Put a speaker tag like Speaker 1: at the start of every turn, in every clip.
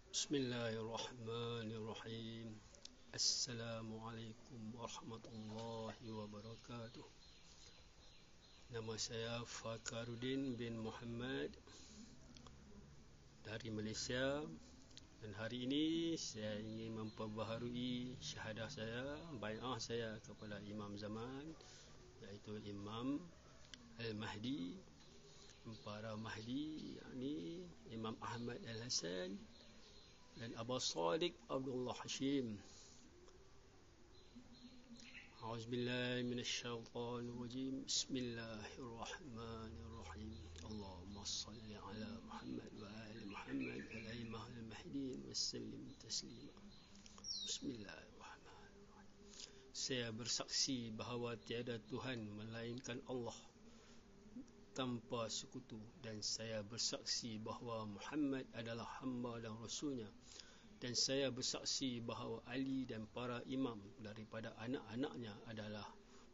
Speaker 1: Bismillahirrahmanirrahim. Assalamualaikum warahmatullahi wabarakatuh. Nama saya Fakaruddin bin Muhammad dari Malaysia, dan hari ini saya ingin memperbaharui syahadah saya, bai'ah saya kepada Imam Zaman, iaitu Imam Al-Mahdi, para Mahdi, yakni Imam Ahmad Al-Hasan dan Abu Sadiq Abdullah Hashim. A'udzubillahi minasyaitonir rajim. Bismillahirrahmanirrahim. Allahumma shalli ala Muhammad wa ali Muhammad al-a'immah al-mahdi wa sallim taslima. Bismillahirrahmanirrahim. Saya bersaksi bahawa tiada Tuhan melainkan Allah tanpa sekutu, dan saya bersaksi bahawa Muhammad adalah hamba dan rasulnya, dan saya bersaksi bahawa Ali dan para imam daripada anak-anaknya adalah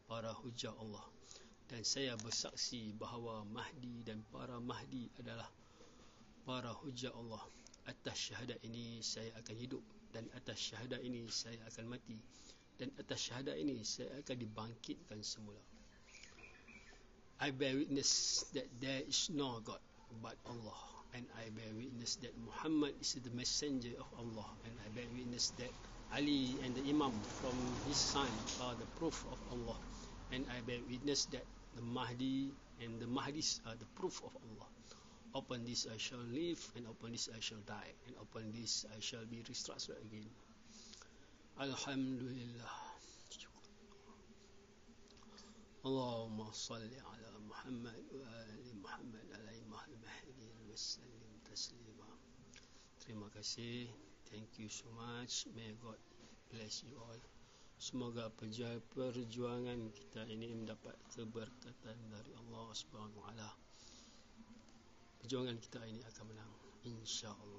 Speaker 1: para hujah Allah, dan saya bersaksi bahawa Mahdi dan para Mahdi adalah para hujah Allah. Atas syahadat ini saya akan hidup, dan atas syahadat ini saya akan mati, dan atas syahadat ini saya akan dibangkitkan semula. I bear witness that there is no God but Allah, and I bear witness that Muhammad is the messenger of Allah, and I bear witness that Ali and the Imam from his son are the proof of Allah, and I bear witness that the Mahdi and the Mahdis are the proof of Allah. Upon this I shall live, and upon this I shall die, and upon this I shall be resurrected again. Alhamdulillah. Allahumma salli ala Muhammad wa ali Muhammad al-a'immah al-mahdi wa sallim taslima. Terima kasih. Thank you so much. May God bless you all. Semoga perjuangan kita ini mendapat keberkatan dari Allah Subhanahu wa taala. Perjuangan kita ini akan menang, insya-Allah.